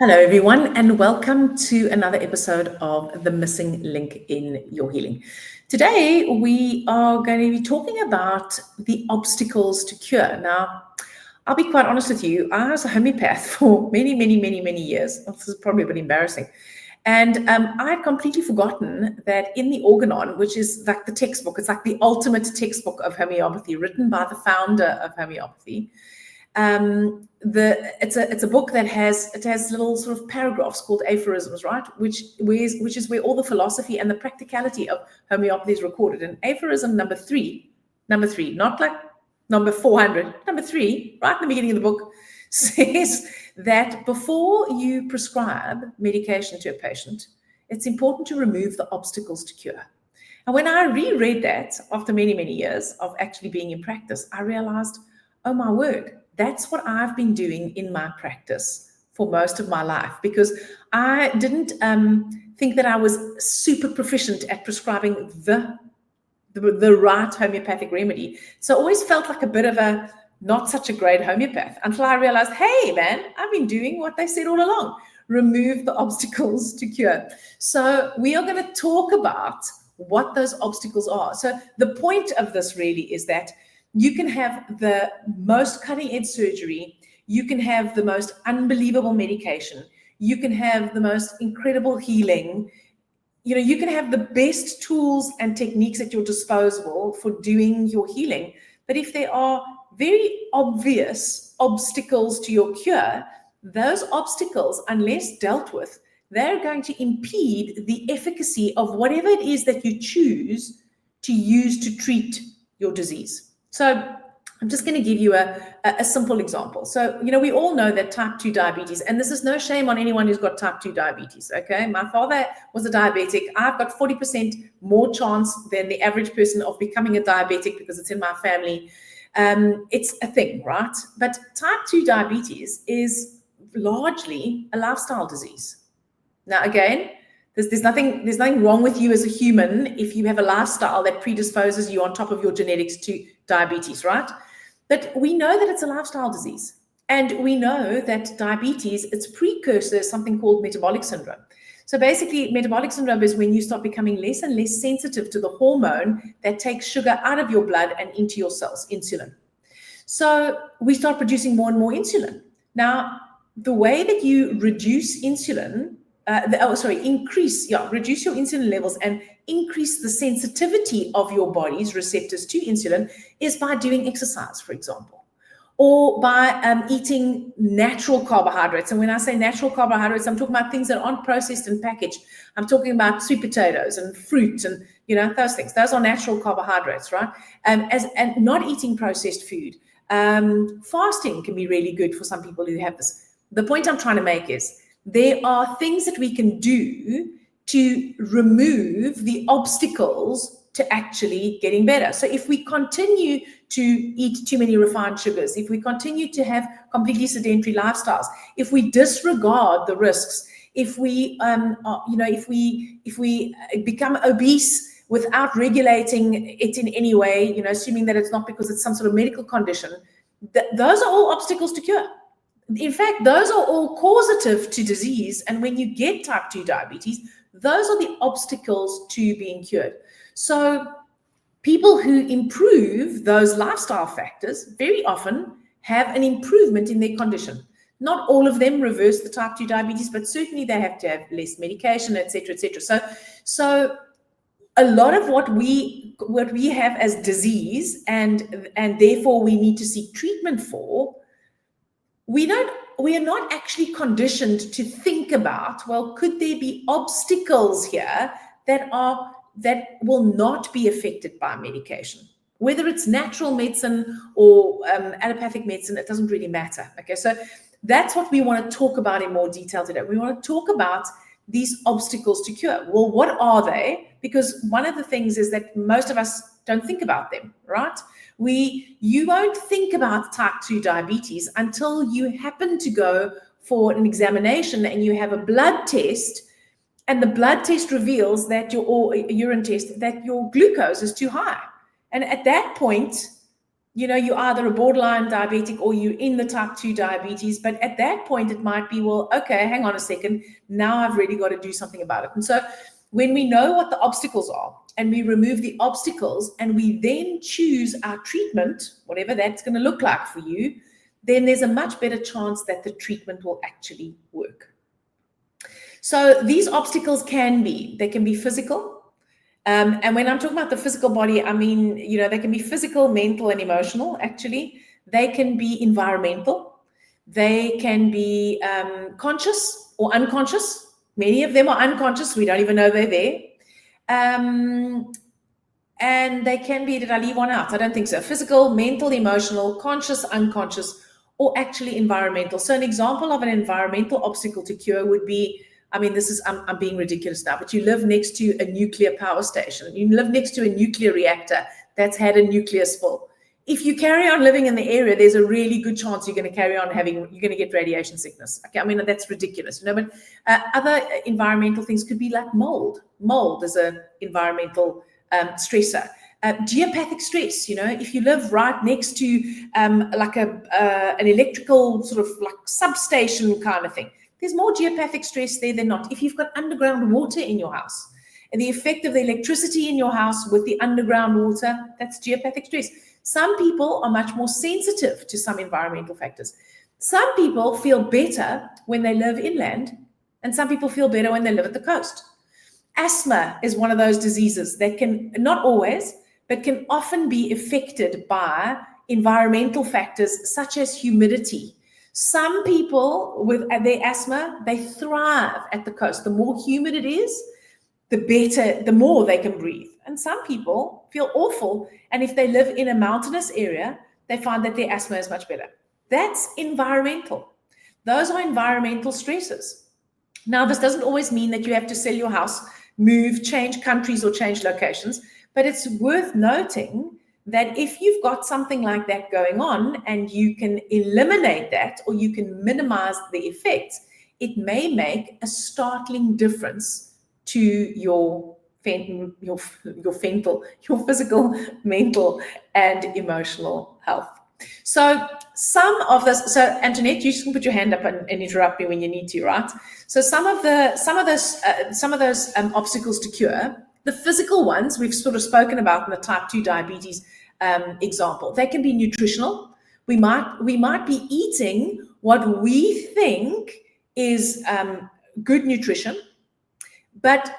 Hello, everyone, and welcome to another episode of The Missing Link in Your Healing. Today, we are going to be talking about the obstacles to cure. Now, I'll be quite honest with you. I was a homeopath for many years. This is probably a bit embarrassing. And I had completely forgotten that in the Organon, which is like the textbook, it's like the ultimate textbook of homeopathy, written by the founder of homeopathy. It's a book that has little sort of paragraphs called aphorisms, right? Which is where all the philosophy and the practicality of homeopathy is recorded. And aphorism number three, not like number 400, number 3, right in the beginning of the book, says that before you prescribe medication to a patient, it's important to remove the obstacles to cure. And when I reread that after many years of actually being in practice, I realized, oh my word, that's what I've been doing in my practice for most of my life, because I didn't think that I was super proficient at prescribing the right homeopathic remedy. So I always felt like a bit of a not such a great homeopath until I realized, hey, man, I've been doing what they said all along. Remove the obstacles to cure. So we are going to talk about what those obstacles are. So the point of this really is that you can have the most cutting-edge surgery, you can have the most unbelievable medication, you can have the most incredible healing, you can have the best tools and techniques at your disposal for doing your healing. But if there are very obvious obstacles to your cure, those obstacles, unless dealt with, they're going to impede the efficacy of whatever it is that you choose to use to treat your disease. So I'm just going to give you a simple example. So, we all know that type 2 diabetes, and this is no shame on anyone who's got type 2 diabetes, okay? My father was a diabetic. I've got 40% more chance than the average person of becoming a diabetic because it's in my family. It's a thing, right? But type 2 diabetes is largely a lifestyle disease. Now, again, there's nothing wrong with you as a human if you have a lifestyle that predisposes you on top of your genetics to diabetes, right? But we know that it's a lifestyle disease. And we know that diabetes, its precursor is something called metabolic syndrome. So basically, metabolic syndrome is when you start becoming less and less sensitive to the hormone that takes sugar out of your blood and into your cells, insulin. So we start producing more and more insulin. Now, the way that you reduce insulin, reduce your insulin levels and increase the sensitivity of your body's receptors to insulin is by doing exercise, for example, or by eating natural carbohydrates. And when I say natural carbohydrates, I'm talking about things that aren't processed and packaged. I'm talking about sweet potatoes and fruit and, those things. Those are natural carbohydrates, right? And not eating processed food. Fasting can be really good for some people who have this. The point I'm trying to make is, there are things that we can do to remove the obstacles to actually getting better. So if we continue to eat too many refined sugars, if we continue to have completely sedentary lifestyles, if we disregard the risks, if we become obese without regulating it in any way, assuming that it's not because it's some sort of medical condition, those are all obstacles to cure. In fact, those are all causative to disease. And when you get type 2 diabetes, those are the obstacles to being cured. So people who improve those lifestyle factors very often have an improvement in their condition. Not all of them reverse the type 2 diabetes, but certainly they have to have less medication, et cetera, et cetera. So a lot of what we have as disease and therefore we need to seek treatment for, we are not actually conditioned to think about, well, could there be obstacles here that will not be affected by medication? Whether it's natural medicine or allopathic medicine, it doesn't really matter. Okay, so that's what we want to talk about in more detail today. We want to talk about these obstacles to cure. Well, what are they? Because one of the things is that most of us don't think about them, right? You won't think about type 2 diabetes until you happen to go for an examination and you have a blood test, and the blood test reveals or a urine test that your glucose is too high. And at that point, you're either a borderline diabetic or you're in the type 2 diabetes. But at that point, it might be, well, okay, hang on a second. Now I've really got to do something about it. And so when we know what the obstacles are and we remove the obstacles and we then choose our treatment, whatever that's going to look like for you, then there's a much better chance that the treatment will actually work. So these obstacles can be physical. And when I'm talking about the physical body, I mean, they can be physical, mental, and emotional, actually. They can be environmental. They can be conscious or unconscious. Many of them are unconscious. We don't even know they're there. And they can be, did I leave one out? I don't think so. Physical, mental, emotional, conscious, unconscious, or actually environmental. So an example of an environmental obstacle to cure would be, I mean, this is, I'm being ridiculous now, but you live next to a nuclear power station. You live next to a nuclear reactor that's had a nuclear spill. If you carry on living in the area, there's a really good chance you're going to carry on you're going to get radiation sickness. Okay, I mean, that's ridiculous, but other environmental things could be like mold. Mold is an environmental stressor. Geopathic stress, if you live right next to like an electrical sort of like substation kind of thing, there's more geopathic stress there than not. If you've got underground water in your house and the effect of the electricity in your house with the underground water, that's geopathic stress. Some people are much more sensitive to some environmental factors. Some people feel better when they live inland, and some people feel better when they live at the coast. Asthma is one of those diseases that can, not always, but can often be affected by environmental factors such as humidity. Some people with their asthma, they thrive at the coast. The more humid it is, the better, the more they can breathe. And some people feel awful. And if they live in a mountainous area, they find that their asthma is much better. That's environmental. Those are environmental stresses. Now, this doesn't always mean that you have to sell your house, move, change countries, or change locations. But it's worth noting that if you've got something like that going on and you can eliminate that or you can minimize the effects, it may make a startling difference to your physical, mental, and emotional health. So some of this, so Antoinette, you can put your hand up and interrupt me when you need to, right? So some of those obstacles to cure, the physical ones we've sort of spoken about in the type 2 diabetes example. They can be nutritional. We might be eating what we think is good nutrition, but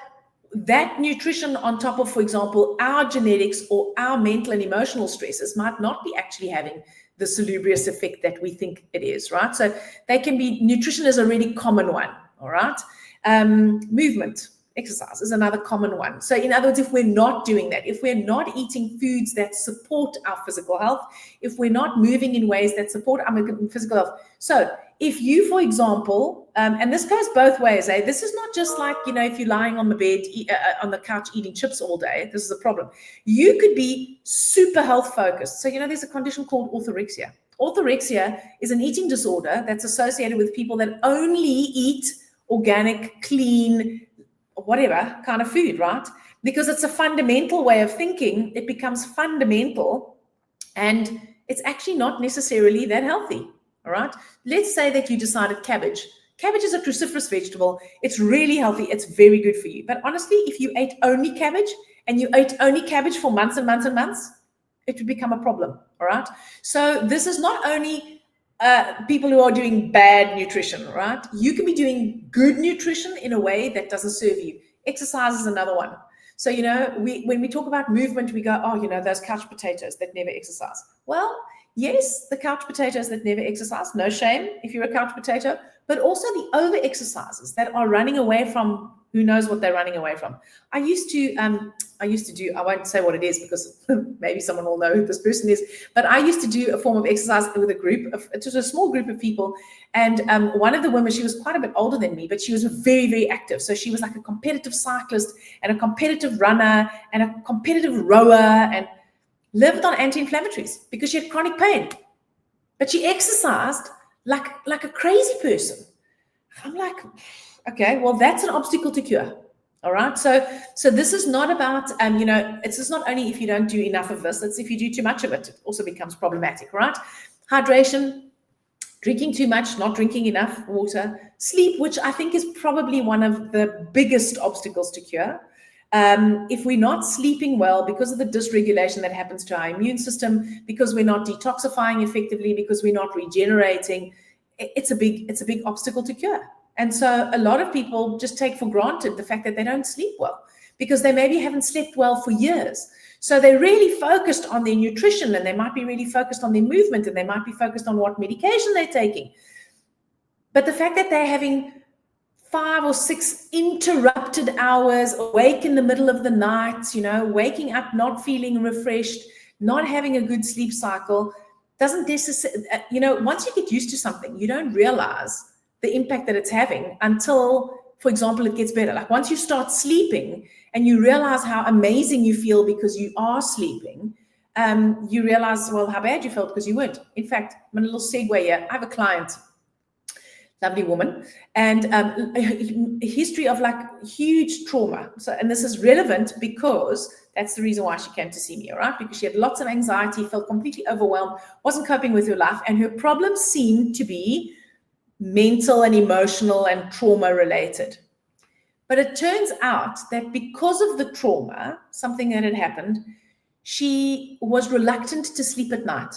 that nutrition on top of, for example, our genetics or our mental and emotional stresses might not be actually having the salubrious effect that we think it is, right? So they can be, nutrition is a really common one, all right? Movement, exercise is another common one. So in other words, if we're not doing that, if we're not eating foods that support our physical health, if we're not moving in ways that support our physical health. So if you, for example, and this goes both ways, this is not just like, if you're lying on the bed, on the couch eating chips all day, this is a problem. You could be super health focused. So, there's a condition called orthorexia. Orthorexia is an eating disorder that's associated with people that only eat organic, clean, whatever kind of food, right? Because it's a fundamental way of thinking. It becomes fundamental and it's actually not necessarily that healthy, all right? Let's say that you decided cabbage. Cabbage is a cruciferous vegetable. It's really healthy. It's very good for you. But honestly, if you ate only cabbage and you ate only cabbage for months and months and months, it would become a problem, all right? So this is not only people who are doing bad nutrition, right? You can be doing good nutrition in a way that doesn't serve you. Exercise is another one. So, when we talk about movement, we go, those couch potatoes that never exercise. Well, yes, the couch potatoes that never exercise, no shame if you're a couch potato, but also the over exercises that are running away from who knows what they're running away from. I used to do, I won't say what it is because maybe someone will know who this person is, but I used to do a form of exercise with just a small group of people. And one of the women, she was quite a bit older than me, but she was very, very active. So she was like a competitive cyclist and a competitive runner and a competitive rower and lived on anti-inflammatories because she had chronic pain. But she exercised like a crazy person. I'm like, okay, well, that's an obstacle to cure. All right. So this is not about, it's just not only if you don't do enough of this, it's if you do too much of it, it also becomes problematic, right? Hydration, drinking too much, not drinking enough water, sleep, which I think is probably one of the biggest obstacles to cure. If we're not sleeping well because of the dysregulation that happens to our immune system, because we're not detoxifying effectively, because we're not regenerating, it's a big obstacle to cure. And so a lot of people just take for granted the fact that they don't sleep well because they maybe haven't slept well for years. So they're really focused on their nutrition, and they might be really focused on their movement, and they might be focused on what medication they're taking. But the fact that they're having 5 or 6 interrupted hours, awake in the middle of the night, waking up not feeling refreshed, not having a good sleep cycle, doesn't necessarily, once you get used to something, you don't realize the impact that it's having until, for example, it gets better. Like once you start sleeping and you realize how amazing you feel because you are sleeping, you realize, well, how bad you felt because you weren't. In fact, I'm a little segue here. I have a client, lovely woman, and a history of like huge trauma. So, and this is relevant because that's the reason why she came to see me, all right? Because she had lots of anxiety, felt completely overwhelmed, wasn't coping with her life, and her problems seemed to be mental and emotional and trauma related. But it turns out that because of the trauma, something that had happened, she was reluctant to sleep at night.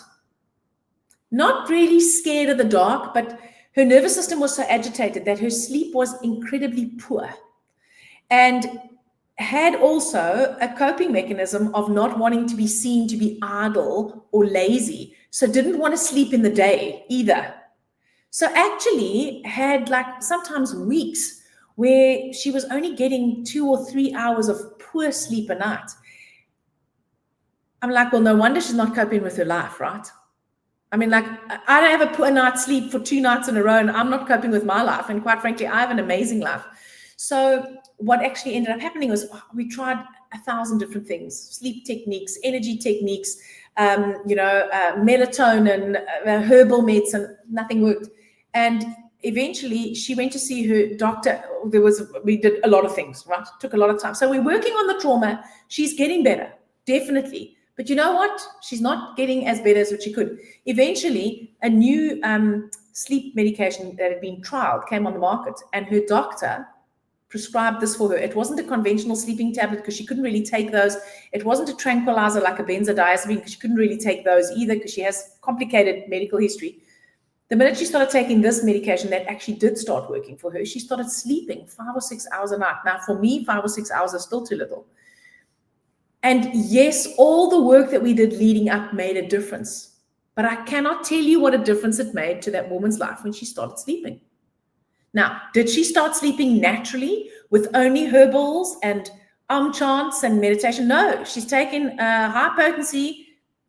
Not really scared of the dark, but her nervous system was so agitated that her sleep was incredibly poor, and had also a coping mechanism of not wanting to be seen to be idle or lazy. So didn't want to sleep in the day either. So actually had like sometimes weeks where she was only getting 2 or 3 hours of poor sleep a night. I'm like, well, no wonder she's not coping with her life, right? I mean, like, I don't have a poor night's sleep for 2 nights in a row, and I'm not coping with my life. And quite frankly, I have an amazing life. So what actually ended up happening was we tried 1,000 different things, sleep techniques, energy techniques, melatonin, herbal medicine, nothing worked. And eventually she went to see her doctor. We did a lot of things, right? Took a lot of time. So we're working on the trauma. She's getting better, definitely. But you know what? She's not getting as better as what she could. Eventually, a new sleep medication that had been trialed came on the market, and her doctor prescribed this for her. It wasn't a conventional sleeping tablet because she couldn't really take those. It wasn't a tranquilizer like a benzodiazepine because she couldn't really take those either because she has complicated medical history. The minute she started taking this medication that actually did start working for her, she started sleeping 5 or 6 hours a night. Now, for me, 5 or 6 hours is still too little. And yes, all the work that we did leading up made a difference. But I cannot tell you what a difference it made to that woman's life when she started sleeping. Now, did she start sleeping naturally with only herbals and chants and meditation? No, she's taken a high-potency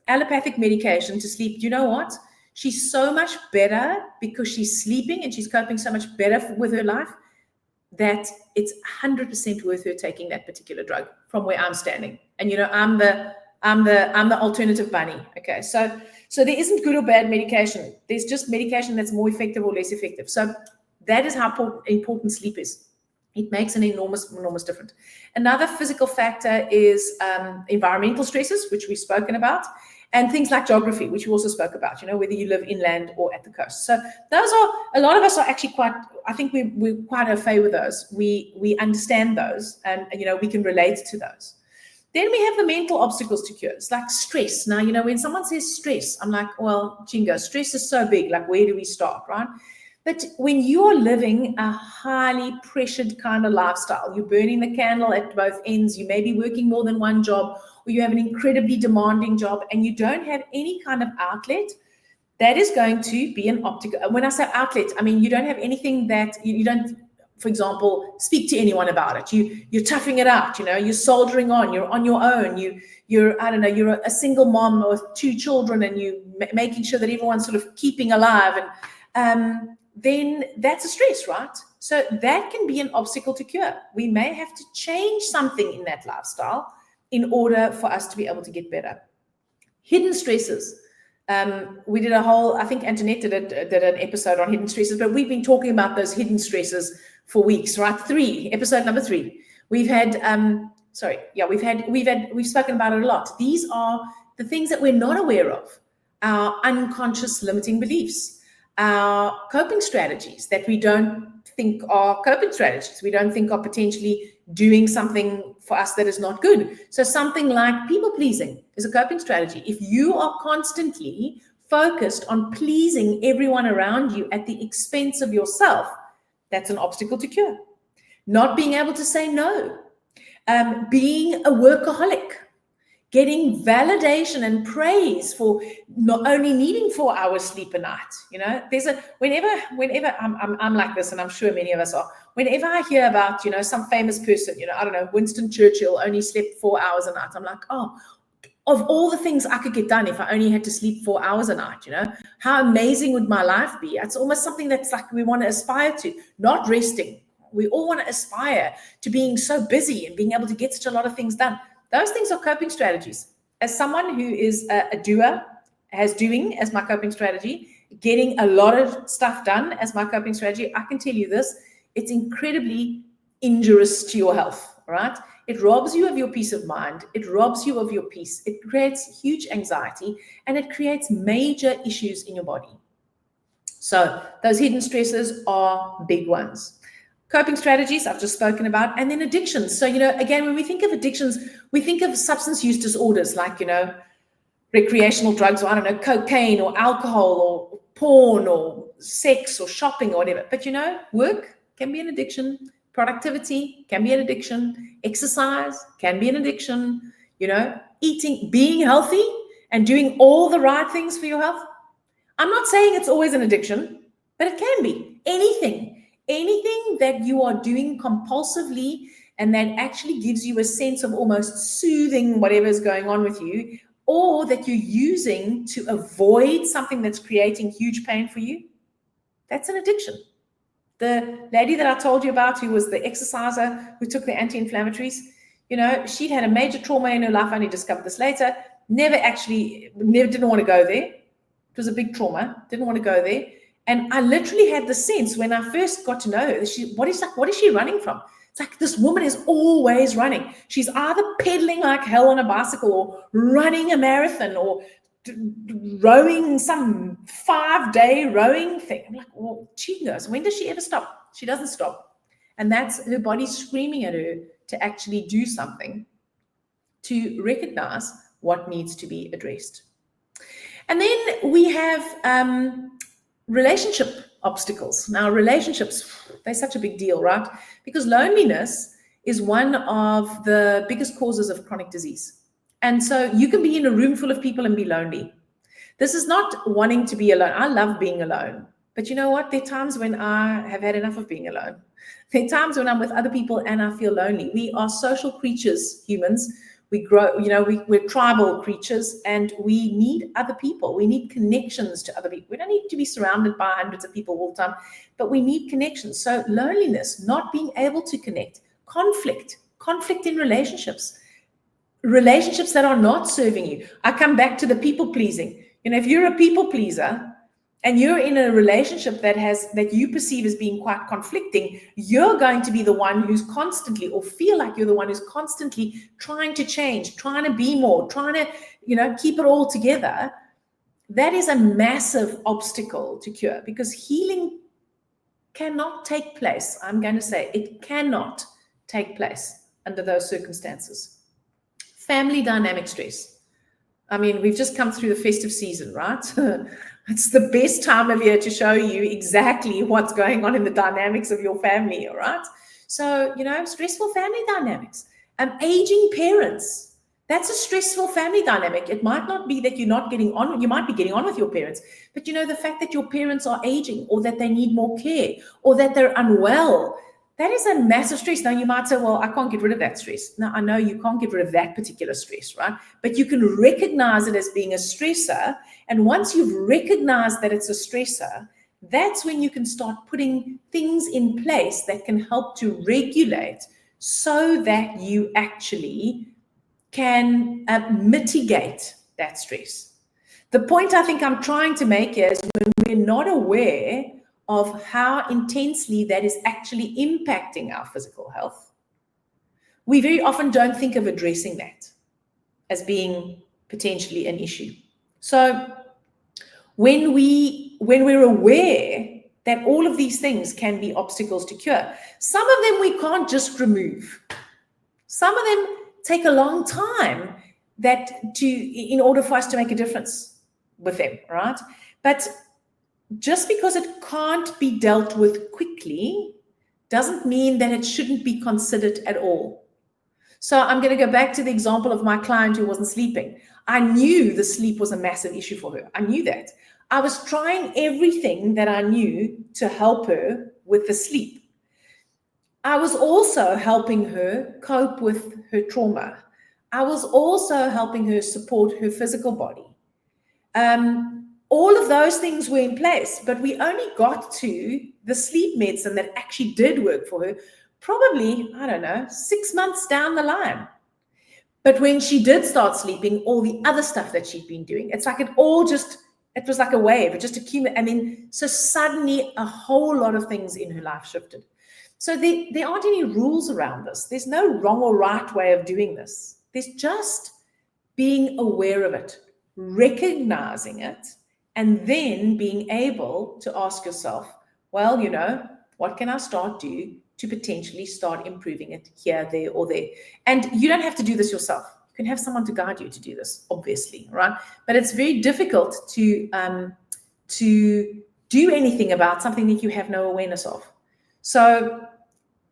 allopathic medication to sleep. You know what? She's so much better because she's sleeping and she's coping so much better with her life that it's 100% worth her taking that particular drug from where I'm standing. And I'm the alternative bunny. Okay, so there isn't good or bad medication. There's just medication that's more effective or less effective. So that is how important sleep is. It makes an enormous difference. Another physical factor is environmental stresses, which we've spoken about, and things like geography, which we also spoke about, whether you live inland or at the coast. So those are, a lot of us are actually I think we're quite au fait with those. We understand those, and we can relate to those. Then we have the mental obstacles to cures, like stress. Now, when someone says stress, I'm like, well, Jingo, stress is so big. Like, where do we start, right? But when you are living a highly pressured kind of lifestyle, you're burning the candle at both ends, you may be working more than one job, or you have an incredibly demanding job, and you don't have any kind of outlet, that is going to be an obstacle. When I say outlet, I mean you don't have anything that you don't, for example, speak to anyone about it. You're toughing it out, you're soldiering on, you're on your own, you're a single mom with 2 children, and you making sure that everyone's sort of keeping alive, and then that's a stress, right? So that can be an obstacle to cure. We may have to change something in that lifestyle in order for us to be able to get better. Hidden stresses. We did I think Antoinette did an episode on hidden stresses, but we've been talking about those hidden stresses for weeks, right? Episode number 3. We've had, we've spoken about it a lot. These are the things that we're not aware of, our unconscious limiting beliefs, our coping strategies that we don't think are coping strategies. We don't think are potentially doing something for us that is not good. So something like people pleasing is a coping strategy. If you are constantly focused on pleasing everyone around you at the expense of yourself, that's an obstacle to cure. Not being able to say no, being a workaholic, getting validation and praise for not only needing 4 hours sleep a night. There's whenever I'm like this, and I'm sure many of us are, whenever I hear about, some famous person, I don't know, Winston Churchill only slept 4 hours a night, I'm like, oh, of all the things I could get done if I only had to sleep 4 hours a night, how amazing would my life be? It's almost something that's like we want to aspire to, not resting. We all want to aspire to being so busy and being able to get such a lot of things done. Those things are coping strategies. As someone who is a doer, has doing as my coping strategy, getting a lot of stuff done as my coping strategy, I can tell you this, it's incredibly injurious to your health, right? It robs you of your peace of mind. It robs you of your peace. It creates huge anxiety, and it creates major issues in your body. So those hidden stresses are big ones. Coping strategies, I've just spoken about, and then addictions. So, again, when we think of addictions, we think of substance use disorders like, recreational drugs, or I don't know, cocaine or alcohol or porn or sex or shopping or whatever. But, work can be an addiction. Productivity can be an addiction. Exercise can be an addiction. Eating, being healthy and doing all the right things for your health. I'm not saying it's always an addiction, but it can be. Anything that you are doing compulsively and that actually gives you a sense of almost soothing whatever is going on with you, or that you're using to avoid something that's creating huge pain for you, that's an addiction. The lady that I told you about, who was the exerciser who took the anti-inflammatories, she'd had a major trauma in her life. I only discovered this later. Never didn't want to go there. It was a big trauma. Didn't want to go there. And I literally had the sense when I first got to know her, what is she running from? It's like this woman is always running. She's either pedaling like hell on a bicycle or running a marathon or rowing some 5-day rowing thing. I'm like, well, she goes, when does she ever stop? She doesn't stop. And that's her body screaming at her to actually do something, to recognize what needs to be addressed. And then we have relationship obstacles. Now, relationships, they're such a big deal, right? Because loneliness is one of the biggest causes of chronic disease. And so you can be in a room full of people and be lonely. This is not wanting to be alone. I love being alone. But you know what? There are times when I have had enough of being alone. There are times when I'm with other people and I feel lonely. We are social creatures, humans. We grow, we're tribal creatures, and we need other people. We need connections to other people. We don't need to be surrounded by hundreds of people all the time, but we need connections. So loneliness, not being able to connect, conflict in relationships that are not serving you. I come back to the people pleasing. If you're a people pleaser and you're in a relationship that you perceive as being quite conflicting, you're going to be the one who's constantly, or feel like you're the one who's constantly trying to change, trying to be more, trying to, keep it all together. That is a massive obstacle to cure, because healing cannot take place. I'm going to say it cannot take place under those circumstances. Family dynamic stress. I mean, we've just come through the festive season, right? It's the best time of year to show you exactly what's going on in the dynamics of your family, all right? So, stressful family dynamics. Aging parents, that's a stressful family dynamic. It might not be that you're not getting on, you might be getting on with your parents, but the fact that your parents are aging, or that they need more care, or that they're unwell, that is a massive stress. Now, you might say, well, I can't get rid of that stress. Now, I know you can't get rid of that particular stress, right? But you can recognize it as being a stressor. And once you've recognized that it's a stressor, that's when you can start putting things in place that can help to regulate, so that you actually can mitigate that stress. The point I think I'm trying to make is, when we're not aware of how intensely that is actually impacting our physical health, we very often don't think of addressing that as being potentially an issue. So when we're aware that all of these things can be obstacles to cure, some of them we can't just remove. Some of them take a long time in order for us to make a difference with them, right? But just because it can't be dealt with quickly doesn't mean that it shouldn't be considered at all. So I'm going to go back to the example of my client who wasn't sleeping. I knew the sleep was a massive issue for her. I knew that. I was trying everything that I knew to help her with the sleep. I was also helping her cope with her trauma. I was also helping her support her physical body. All of those things were in place, but we only got to the sleep medicine that actually did work for her probably, 6 months down the line. But when she did start sleeping, all the other stuff that she'd been doing, it's like it was like a wave. It just accumulated. So suddenly a whole lot of things in her life shifted. So there aren't any rules around this. There's no wrong or right way of doing this. There's just being aware of it, recognizing it, and then being able to ask yourself, well, what can I start to potentially start improving it here, there, or there? And you don't have to do this yourself. You can have someone to guide you to do this, obviously, right? But it's very difficult to do anything about something that you have no awareness of. So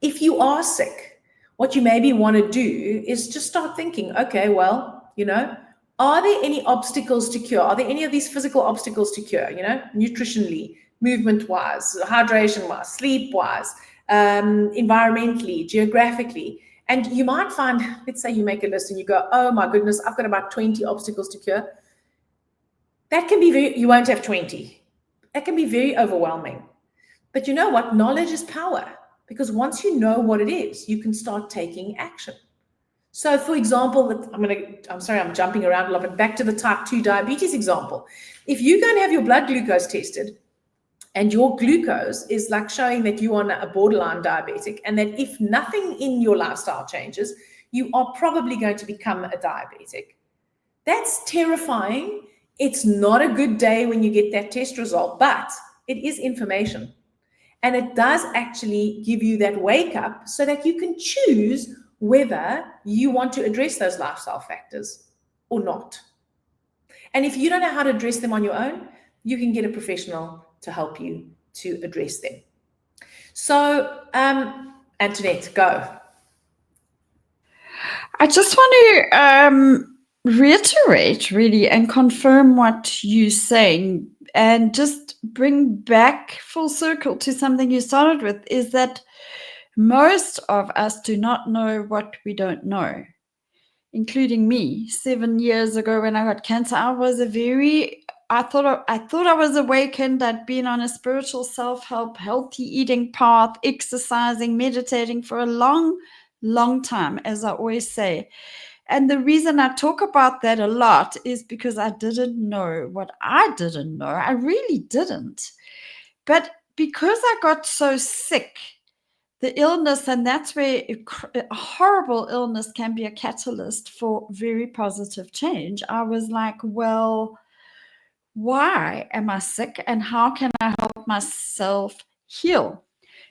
if you are sick, what you maybe want to do is just start thinking, okay, well, are there any obstacles to cure? Are there any of these physical obstacles to cure, nutritionally, movement-wise, hydration-wise, sleep-wise, environmentally, geographically? And you might find, let's say you make a list and you go, oh my goodness, I've got about 20 obstacles to cure. That can be you won't have 20. That can be very overwhelming. But you know what? Knowledge is power, because once you know what it is, you can start taking action. So for example, I'm sorry, I'm jumping around a lot, but back to the type 2 diabetes example. If you go and have your blood glucose tested and your glucose is like showing that you are a borderline diabetic, and that if nothing in your lifestyle changes, you are probably going to become a diabetic. That's terrifying. It's not a good day when you get that test result, but it is information. And it does actually give you that wake up so that you can choose whether you want to address those lifestyle factors or not. And if you don't know how to address them on your own, you can get a professional to help you to address them. So, Antoinette, go. I just want to reiterate really and confirm what you're saying, and just bring back full circle to something you started with, is that most of us do not know what we don't know, including me. 7 years ago when I got cancer, I thought I was awakened. I'd been on a spiritual self-help, healthy eating path, exercising, meditating for a long, long time, as I always say. And the reason I talk about that a lot is because I didn't know what I didn't know. I really didn't. But because I got so sick, the illness, and that's where a horrible illness can be a catalyst for very positive change. I was like, well, why am I sick, and how can I help myself heal?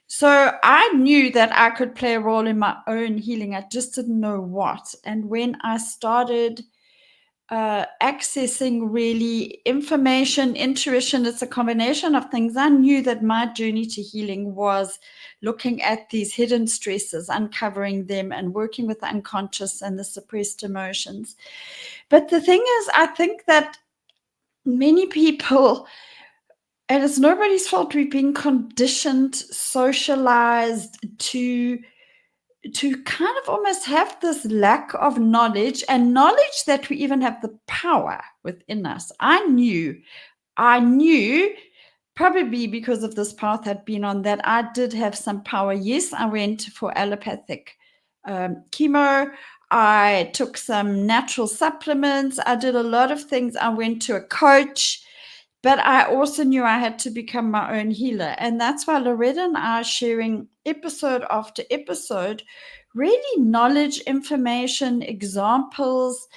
So I knew that I could play a role in my own healing. I just didn't know what. And when I started accessing really information, intuition, it's a combination of things, I knew that my journey to healing was looking at these hidden stresses, uncovering them, and working with the unconscious and the suppressed emotions. But the thing is, I think that many people, and it's nobody's fault, we've been conditioned, socialized to kind of almost have this lack of knowledge, and knowledge that we even have the power within us. I knew, probably because of this path I'd been on, that I did have some power. Yes, I went for allopathic chemo. I took some natural supplements. I did a lot of things. I went to a coach But I also knew I had to become my own healer. And that's why Loretta and I are sharing episode after episode, really knowledge, information, examples,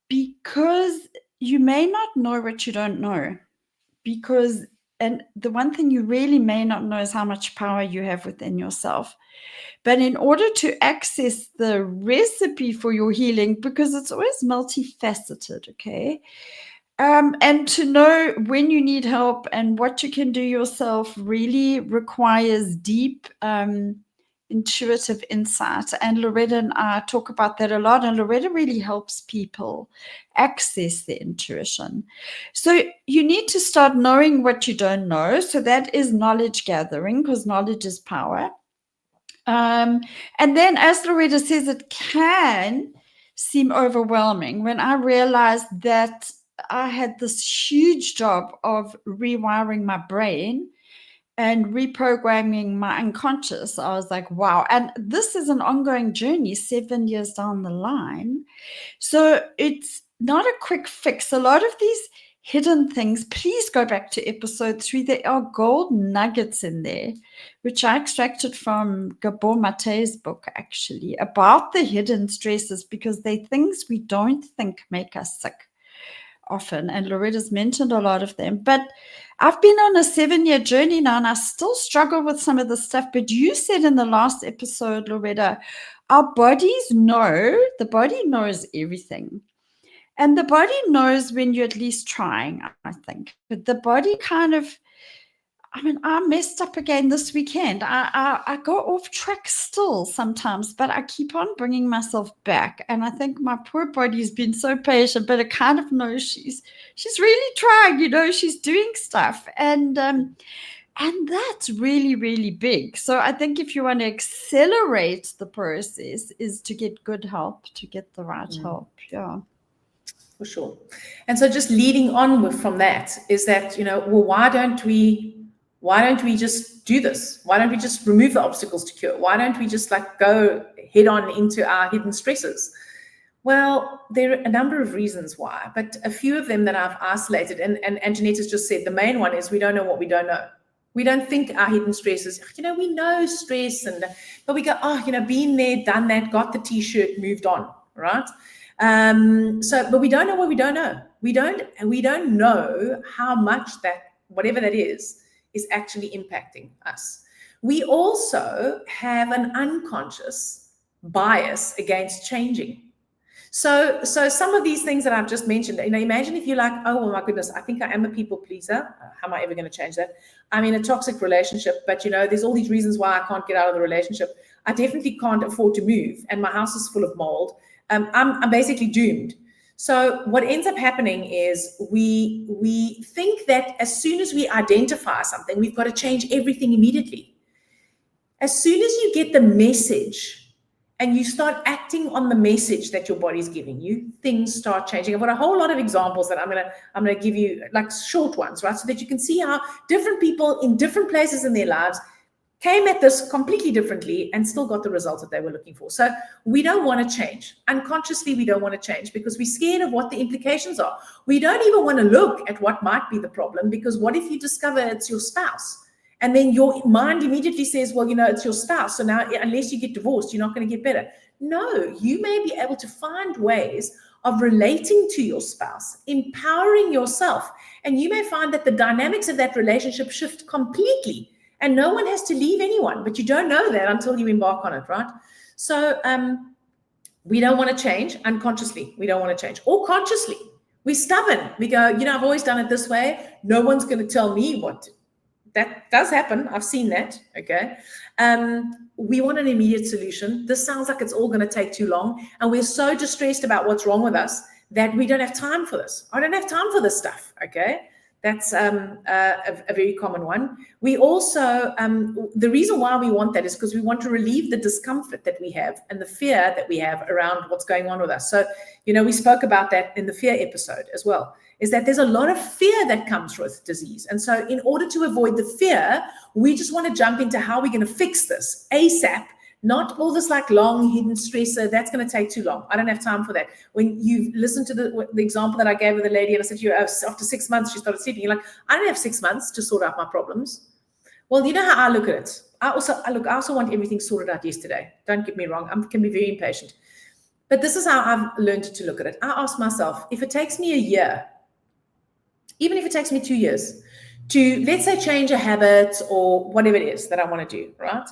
because you may not know what you don't know. And the one thing you really may not know is how much power you have within yourself. But in order to access the recipe for your healing, because it's always multifaceted, okay? And to know when you need help and what you can do yourself really requires deep intuitive insight. And Loretta and I talk about that a lot. And Loretta really helps people access their intuition. So you need to start knowing what you don't know. So that is knowledge gathering, because knowledge is power. And then, as Loretta says, it can seem overwhelming. When I realized that I had this huge job of rewiring my brain and reprogramming my unconscious, I was like, wow. And this is an ongoing journey 7 years down the line. So it's not a quick fix. A lot of these hidden things, please go back to episode 3. There are gold nuggets in there, which I extracted from Gabor Mate's book, actually, about the hidden stresses, because they're things we don't think make us sick often. And Loretta's mentioned a lot of them. But I've been on a 7-year journey now, and I still struggle with some of the stuff. But you said in the last episode, Loretta, our bodies know, the body knows everything. And the body knows when you're at least trying, I think. But the body kind of, I messed up again this weekend. I go off track still sometimes, but I keep on bringing myself back. And I think my poor body's been so patient, but it kind of knows she's really trying, she's doing stuff. And that's really, really big. So I think if you want to accelerate the process is to get good help, to get the right help. Yeah. For sure. And so just leading on from that is that, well, why don't we just do this? Why don't we just remove the obstacles to cure? Why don't we just go head on into our hidden stresses? Well, there are a number of reasons why, but a few of them that I've isolated, and Jeanette has just said, the main one is we don't know what we don't know. We don't think our hidden stresses, we know stress, but we go, been there, done that, got the t-shirt, moved on, right? But we don't know what we don't know. We don't know how much that, whatever that is actually impacting us. We also have an unconscious bias against changing. So some of these things that I've just mentioned, imagine if you're like, oh, well, my goodness, I think I am a people pleaser. How am I ever going to change that? I'm in a toxic relationship, but there's all these reasons why I can't get out of the relationship. I definitely can't afford to move, and my house is full of mold. I'm basically doomed. So what ends up happening is we think that as soon as we identify something, we've got to change everything immediately. As soon as you get the message and you start acting on the message that your body's giving you, things start changing. I've got a whole lot of examples that I'm gonna give you, like short ones, right? So that you can see how different people in different places in their lives came at this completely differently and still got the results that they were looking for. So we don't want to change. Unconsciously, we don't want to change because we're scared of what the implications are. We don't even want to look at what might be the problem, because what if you discover it's your spouse? And then your mind immediately says, well, it's your spouse. So now, unless you get divorced, you're not going to get better. No, you may be able to find ways of relating to your spouse, empowering yourself. And you may find that the dynamics of that relationship shift completely. And no one has to leave anyone, but you don't know that until you embark on it, right? So we don't want to change unconsciously. We don't want to change. Or consciously. We're stubborn. We go, I've always done it this way. No one's going to tell me what to. That does happen. I've seen that, okay? We want an immediate solution. This sounds like it's all going to take too long. And we're so distressed about what's wrong with us that we don't have time for this. I don't have time for this stuff, okay? That's a very common one. We also, the reason why we want that is because we want to relieve the discomfort that we have and the fear that we have around what's going on with us. So, we spoke about that in the fear episode as well, is that there's a lot of fear that comes with disease. And so in order to avoid the fear, we just want to jump into how we're going to fix this ASAP Not all this like long hidden stressor. That's going to take too long. I don't have time for that. When you've listened to the example that I gave with the lady, and I said to you, after 6 months, she started sleeping. You're like, I don't have 6 months to sort out my problems. Well, you know how I look at it. I also want everything sorted out yesterday. Don't get me wrong. I can be very impatient. But this is how I've learned to look at it. I ask myself, if it takes me a year, even if it takes me 2 years, to, let's say, change a habit or whatever it is that I want to do, right?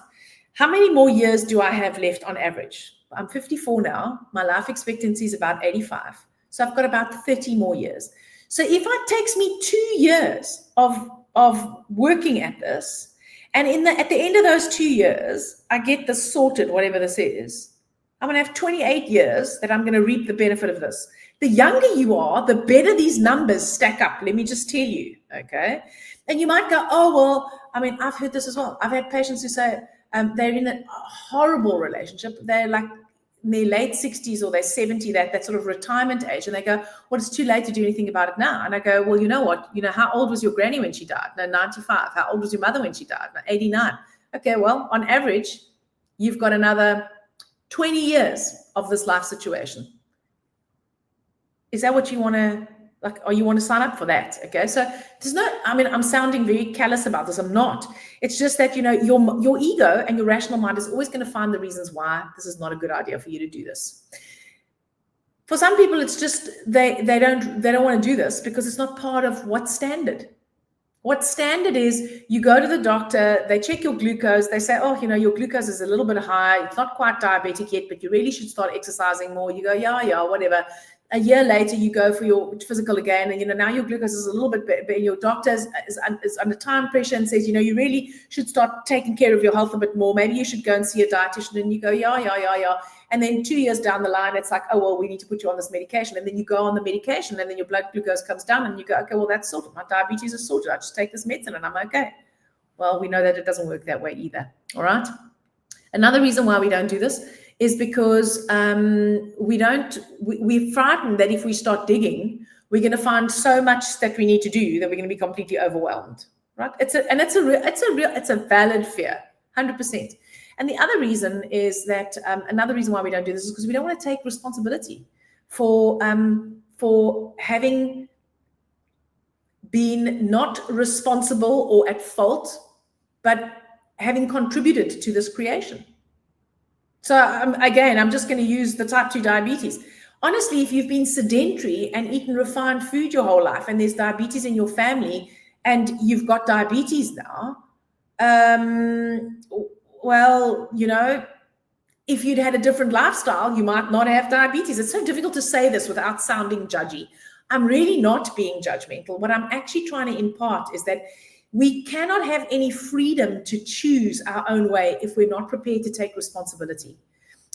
How many more years do I have left on average? I'm 54 now. My life expectancy is about 85. So I've got about 30 more years. So if it takes me 2 years of working at this, and at the end of those 2 years, I get this sorted, whatever this is, I'm going to have 28 years that I'm going to reap the benefit of this. The younger you are, the better these numbers stack up. Let me just tell you, okay? And you might go, oh, well, I mean, I've heard this as well. I've had patients who say they're in a horrible relationship. They're like in their late 60s or they're 70, that sort of retirement age. And they go, well, it's too late to do anything about it now. And I go, well, you know what? You know, how old was your granny when she died? No, 95. How old was your mother when she died? No, 89. Okay, well, on average, you've got another 20 years of this life situation. Is that what you want to, like, or you want to sign up for that? Okay, so there's no, I mean, I'm sounding very callous about this. I'm not. It's just that, you know, your ego and your rational mind is always going to find the reasons why this is not a good idea for you to do this. For some people, it's just they don't want to do this because it's not part of what's standard. What standard is, you go to the doctor, they check your glucose, they say, oh, you know, your glucose is a little bit high, it's not quite diabetic yet, but you really should start exercising more. You go, yeah, whatever. A year later, you go for your physical again, and, you know, now your glucose is a little bit better. Your doctor is under time pressure and says, you know, you really should start taking care of your health a bit more. Maybe you should go and see a dietitian. And you go, yeah. And then 2 years down the line, it's like, oh, well, we need to put you on this medication. And then you go on the medication, and then your blood glucose comes down, and you go, okay, well, that's sorted. My diabetes is sorted. I just take this medicine and I'm okay. Well, we know that it doesn't work that way either. All right. Another reason why we don't do this is because we're frightened that if we start digging, we're going to find so much that we need to do that we're going to be completely overwhelmed, right? It's a valid fear, 100%. And the other reason is that another reason why we don't do this is because we don't want to take responsibility for having been not responsible or at fault, but having contributed to this creation. So again, I'm just going to use the type 2 diabetes. Honestly, if you've been sedentary and eaten refined food your whole life and there's diabetes in your family and you've got diabetes now, well, you know, if you'd had a different lifestyle, you might not have diabetes. It's so difficult to say this without sounding judgy. I'm really not being judgmental. What I'm actually trying to impart is that we cannot have any freedom to choose our own way if we're not prepared to take responsibility.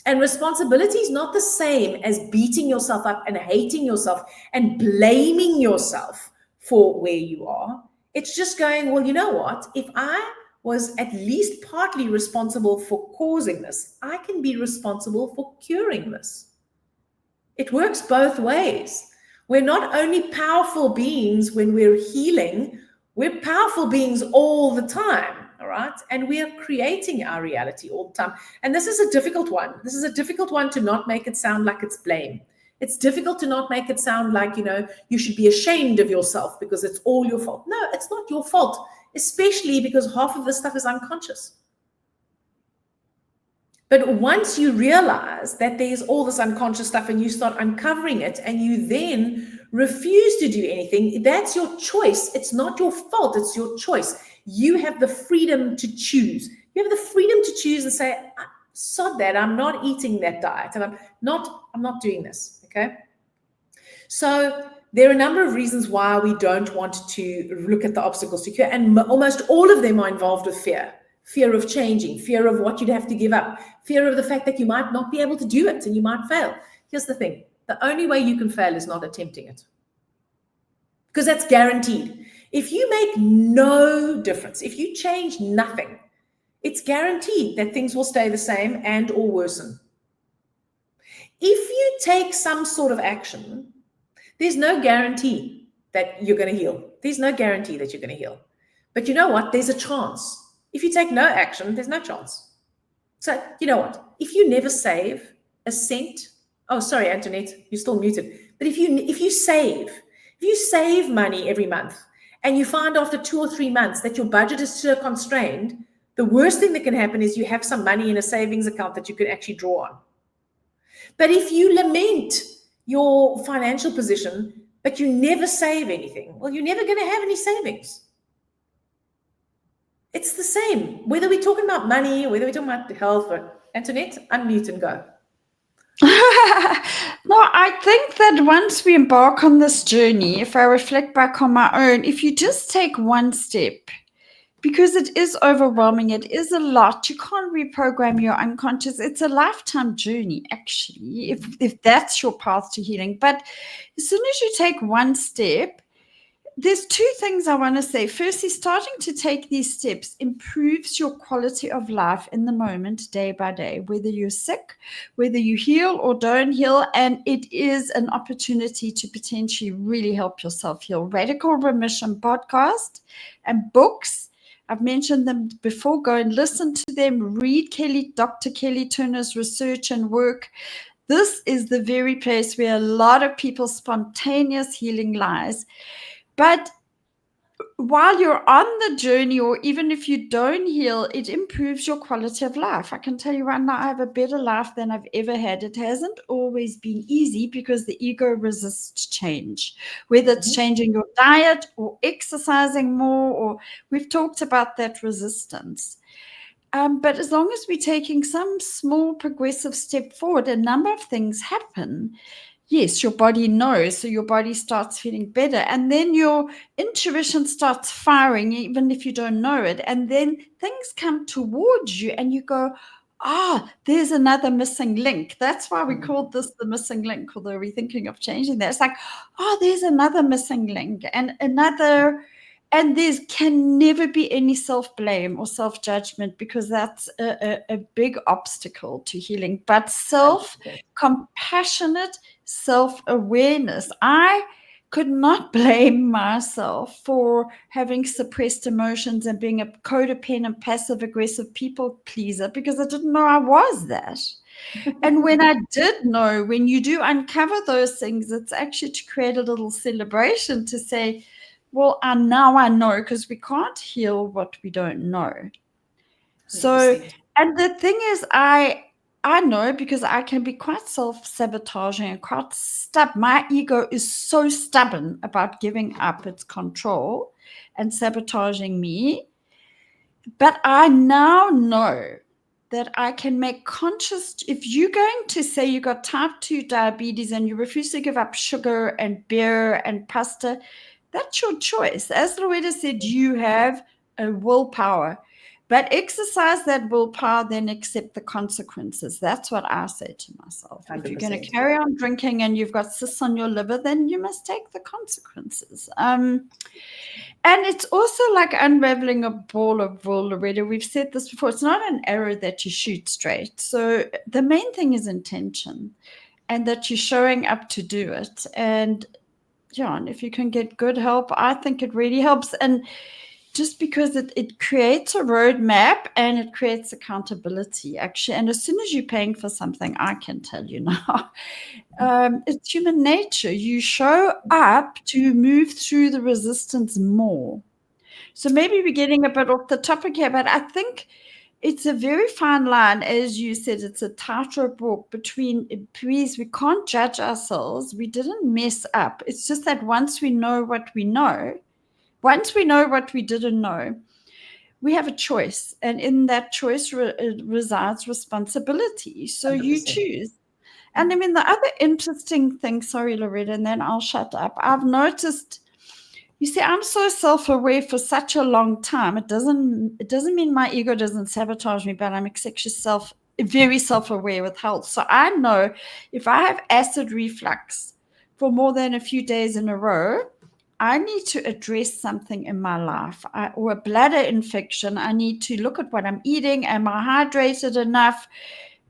And responsibility is not the same as beating yourself up and hating yourself and blaming yourself for where you are. It's just going, well, you know what? If I was at least partly responsible for causing this, I can be responsible for curing this. It works both ways. We're not only powerful beings when we're healing, we're powerful beings all the time, all right? And we are creating our reality all the time. And this is a difficult one. This is a difficult one to not make it sound like it's blame. It's difficult to not make it sound like, you know, you should be ashamed of yourself because it's all your fault. No, it's not your fault, especially because half of this stuff is unconscious. But once you realize that there's all this unconscious stuff and you start uncovering it and you then refuse to do anything, that's your choice. It's not your fault. It's your choice. You have the freedom to choose. You have the freedom to choose and say, sod that, I'm not eating that diet and I'm not doing this, okay? So there are a number of reasons why we don't want to look at the obstacles to cure, and almost all of them are involved with fear. Fear of changing, fear of what you'd have to give up, fear of the fact that you might not be able to do it and you might fail. Here's the thing. The only way you can fail is not attempting it. Because that's guaranteed. If you make no difference, if you change nothing, it's guaranteed that things will stay the same and or worsen. If you take some sort of action, there's no guarantee that you're going to heal. There's no guarantee that you're going to heal. But you know what? There's a chance. If you take no action, there's no chance. So, you know what? If you never save a cent, oh, sorry, Antoinette, you're still muted. But if you save money every month, and you find after 2 or 3 months that your budget is so constrained, the worst thing that can happen is you have some money in a savings account that you can actually draw on. But if you lament your financial position, but you never save anything, well, you're never going to have any savings. It's the same, whether we're talking about money, whether we're talking about health. Or Antoinette, unmute and go. No, I think that once we embark on this journey, if I reflect back on my own, if you just take one step, because it is overwhelming, it is a lot. You can't reprogram your unconscious. It's a lifetime journey, actually, if that's your path to healing. But as soon as you take one step, there's two things I want to say. Firstly, starting to take these steps improves your quality of life in the moment, day by day, whether you're sick, whether you heal or don't heal. And it is an opportunity to potentially really help yourself heal. Radical Remission podcast and books, I've mentioned them before. Go and listen to them. Read Dr. Kelly Turner's research and work. This is the very place where a lot of people's spontaneous healing lies. But while you're on the journey, or even if you don't heal, it improves your quality of life. I can tell you right now, I have a better life than I've ever had. It hasn't always been easy because the ego resists change, whether it's changing your diet or exercising more, or we've talked about that resistance. But as long as we're taking some small progressive step forward, a number of things happen. Yes, your body knows, so your body starts feeling better, and then your intuition starts firing, even if you don't know it, and then things come towards you, and you go, there's another missing link. That's why we called this the missing link, although we're thinking of changing that. It's like, there's another missing link, and another. And there can never be any self-blame or self-judgment, because that's a big obstacle to healing. But self-compassionate self-awareness. I could not blame myself for having suppressed emotions and being a codependent, passive-aggressive people pleaser, because I didn't know I was that. And when I did know, when you do uncover those things, it's actually to create a little celebration to say, well, now I know, because we can't heal what we don't know. 100%. So, and the thing is, I know, because I can be quite self-sabotaging and quite stubborn. My ego is so stubborn about giving up its control and sabotaging me. But I now know that I can make conscious, if you're going to say you got type 2 diabetes and you refuse to give up sugar and beer and pasta, that's your choice. As Loretta said, you have a willpower, but exercise that willpower, then accept the consequences. That's what I say to myself. 100%. If you're going to carry on drinking and you've got cysts on your liver, then you must take the consequences. And it's also like unraveling a ball of wool, Loretta. We've said this before. It's not an arrow that you shoot straight. So the main thing is intention, and that you're showing up to do it. And John, if you can get good help, I think it really helps. And just because it creates a roadmap and it creates accountability, actually. And as soon as you're paying for something, I can tell you now, it's human nature. You show up to move through the resistance more. So maybe we're getting a bit off the topic here, but I think it's a very fine line. As you said, it's a tightrope walk between, please, we can't judge ourselves. We didn't mess up. It's just that once we know what we know, once we know what we didn't know, we have a choice. And in that choice resides responsibility. So 100%. You choose. And I mean, the other interesting thing, sorry, Loretta, and then I'll shut up. I've noticed, you see, I'm so self-aware for such a long time. It doesn't mean my ego doesn't sabotage me, but I'm actually very self-aware with health. So I know if I have acid reflux for more than a few days in a row, I need to address something in my life, or a bladder infection. I need to look at what I'm eating. Am I hydrated enough?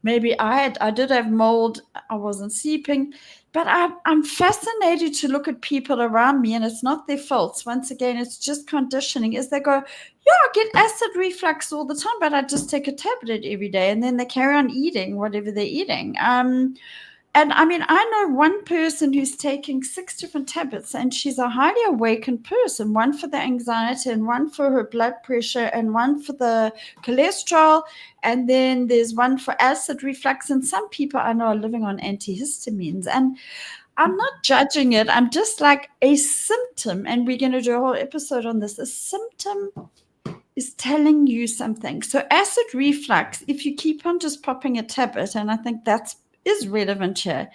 maybe I did have mold, I wasn't sleeping, but I'm fascinated to look at people around me, and it's not their faults. Once again, it's just conditioning. Is they go, yeah, I get acid reflux all the time, but I just take a tablet every day, and then they carry on eating whatever they're eating. And I mean, I know one person who's taking 6 different tablets, and she's a highly awakened person, one for the anxiety and one for her blood pressure and one for the cholesterol. And then there's one for acid reflux. And some people I know are living on antihistamines. And I'm not judging it. I'm just like, a symptom, and we're going to do a whole episode on this. A symptom is telling you something. So acid reflux, if you keep on just popping a tablet, and I think that's is relevant here.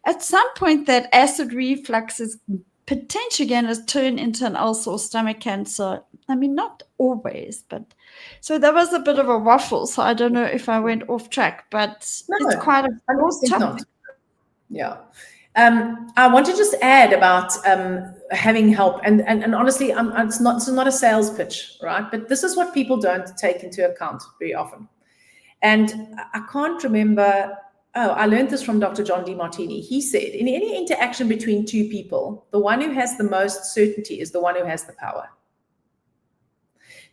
At some point, that acid reflux is potentially going to turn into an ulcer or stomach cancer. I mean, not always, but so that was a bit of a waffle. So I don't know if I went off track, but No, it's quite a broad 100% topic. not. Yeah. I want to just add about having help, and honestly, it's not a sales pitch, right? But this is what people don't take into account very often. And I can't remember. Oh, I learned this from Dr. John DeMartini. He said, in any interaction between two people, the one who has the most certainty is the one who has the power.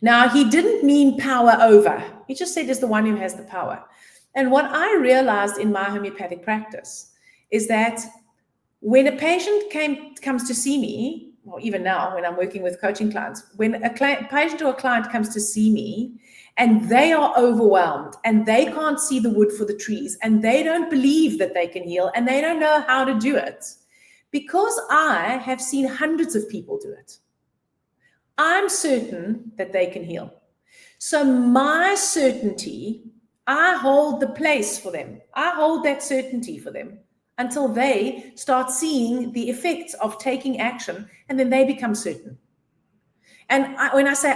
Now, he didn't mean power over. He just said is the one who has the power. And what I realized in my homeopathic practice is that when a patient comes to see me, or even now when I'm working with coaching clients, when a patient or a client comes to see me and they are overwhelmed and they can't see the wood for the trees and they don't believe that they can heal and they don't know how to do it, because I have seen hundreds of people do it, I'm certain that they can heal. So my certainty, I hold the place for them. I hold that certainty for them until they start seeing the effects of taking action, and then they become certain. And when I say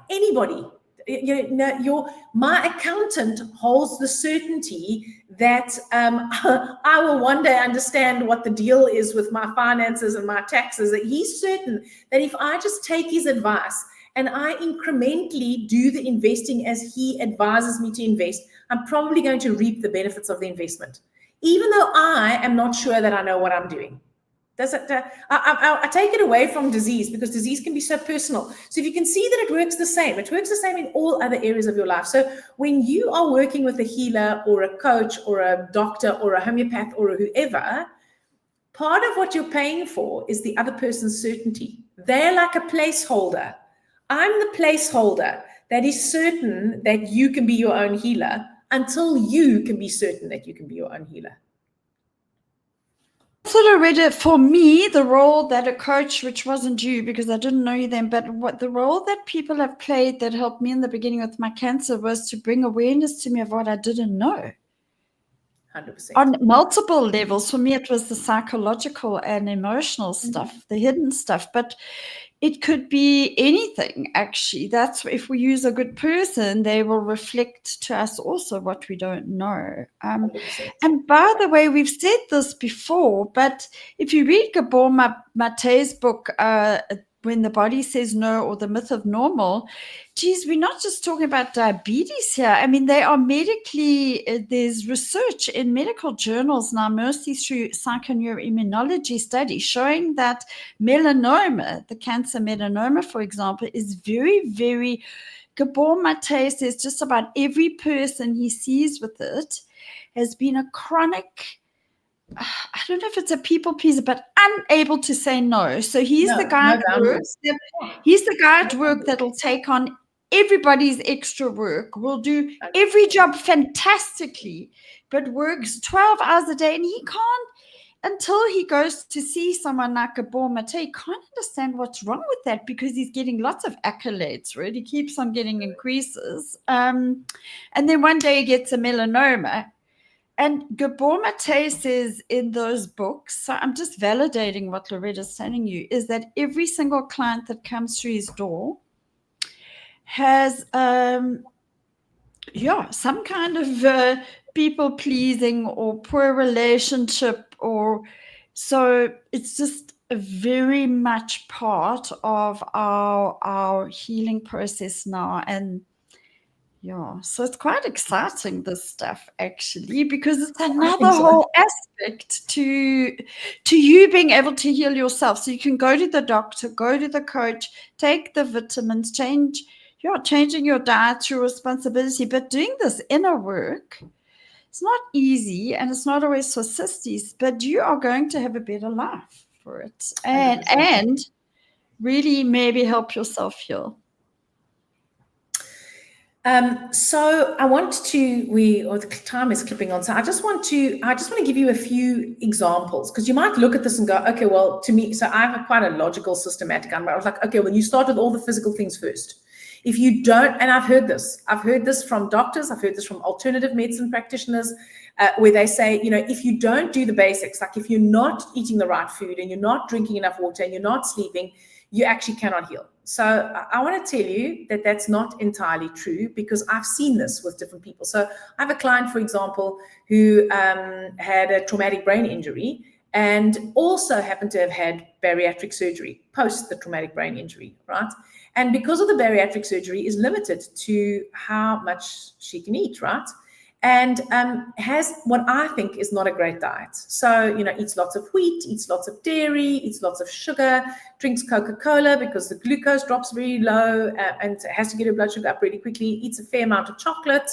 anybody, my accountant holds the certainty that I will one day understand what the deal is with my finances and my taxes. That he's certain that if I just take his advice and I incrementally do the investing as he advises me to invest, I'm probably going to reap the benefits of the investment, even though I am not sure that I know what I'm doing. I take it away from disease, because disease can be so personal. So if you can see that it works the same in all other areas of your life. So when you are working with a healer or a coach or a doctor or a homeopath or whoever, part of what you're paying for is the other person's certainty. They're like a placeholder. I'm the placeholder that is certain that you can be your own healer until you can be certain that you can be your own healer. Sort of read it for me, the role that a coach, which wasn't you because I didn't know you then, but what the role that people have played that helped me in the beginning with my cancer was to bring awareness to me of what I didn't know. 100%. On multiple levels. For me, it was the psychological and emotional stuff, the hidden stuff, but it could be anything, actually. That's if we use a good person, they will reflect to us also what we don't know. And by the way, we've said this before, but if you read Gabor Mate's book, When the Body Says No, or The Myth of Normal, geez, we're not just talking about diabetes here. I mean, they are medically, there's research in medical journals now, mostly through psychoneuroimmunology studies, showing that melanoma, the cancer melanoma, for example, is very, very, Gabor Mate says just about every person he sees with it has been a chronic, I don't know if it's a people pleaser, but unable to say no. So he's the guy at work. He's the guy at work that'll take on everybody's extra work, will do every job fantastically, but works 12 hours a day, and he can't, until he goes to see someone like Gabor Mate, he can't understand what's wrong with that, because he's getting lots of accolades, right? He keeps on getting increases. And then one day he gets a melanoma. And Gabor Mate says in those books, so I'm just validating what Loretta's telling you, is that every single client that comes through his door has, some kind of people-pleasing or poor relationship, or so it's just very much part of our healing process now. And Yeah, so it's quite exciting, this stuff, actually, because it's I another think so. whole aspect to you being able to heal yourself. So you can go to the doctor, go to the coach, take the vitamins, changing your diet, your responsibility, but doing this inner work, it's not easy and it's not always for sissies, but you are going to have a better life for it, 100%. and really maybe help yourself heal. So I want to, the time is clipping on. So I just want to give you a few examples, because you might look at this and go, okay, well, to me, so I have quite a logical, systematic, I was like, okay, well, you start with all the physical things first. If you don't, and I've heard this from doctors, I've heard this from alternative medicine practitioners, where they say, if you don't do the basics, like if you're not eating the right food and you're not drinking enough water and you're not sleeping, you actually cannot heal. So I want to tell you that that's not entirely true, because I've seen this with different people. So I have a client, for example, who had a traumatic brain injury and also happened to have had bariatric surgery post the traumatic brain injury, right? And because of the bariatric surgery, is limited to how much she can eat, right? And has what I think is not a great diet. So, eats lots of wheat, eats lots of dairy, eats lots of sugar, drinks Coca-Cola because the glucose drops very low, and has to get her blood sugar up really quickly, eats a fair amount of chocolate,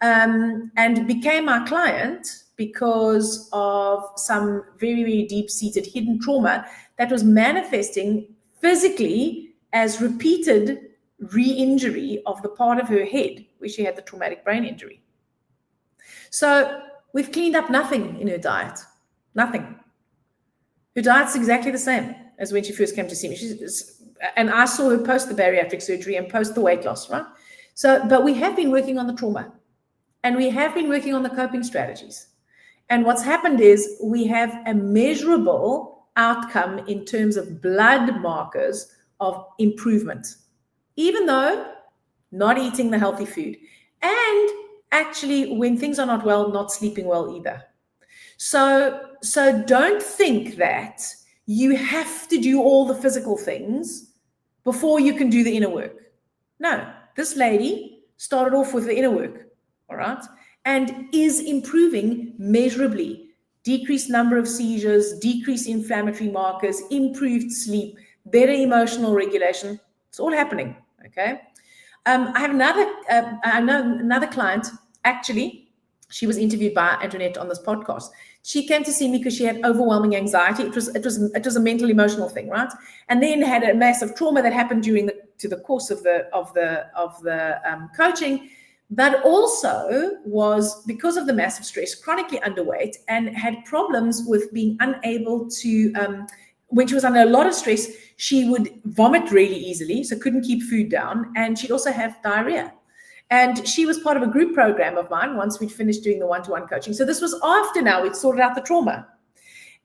and became my client because of some very, very deep-seated hidden trauma that was manifesting physically as repeated re-injury of the part of her head where she had the traumatic brain injury. So we've cleaned up nothing in her diet, nothing. Her diet's exactly the same as when she first came to see me. And I saw her post the bariatric surgery and post the weight loss, right? So, but we have been working on the trauma, and we have been working on the coping strategies. And what's happened is we have a measurable outcome in terms of blood markers of improvement, even though not eating the healthy food. And actually, when things are not well, not sleeping well either. So don't think that you have to do all the physical things before you can do the inner work. No, this lady started off with the inner work, all right, and is improving measurably. Decreased number of seizures, decreased inflammatory markers, improved sleep, better emotional regulation. It's all happening, okay? I have another client, actually. She was interviewed by Antoinette on this podcast. She came to see me because she had overwhelming anxiety. It was a mental emotional thing, right? And then had a massive trauma that happened during the course of the coaching, but also was, because of the massive stress, chronically underweight and had problems with being unable to. When she was under a lot of stress, she would vomit really easily, so couldn't keep food down, and she'd also have diarrhea. And she was part of a group program of mine once we'd finished doing the one-to-one coaching. So this was after now we'd sorted out the trauma.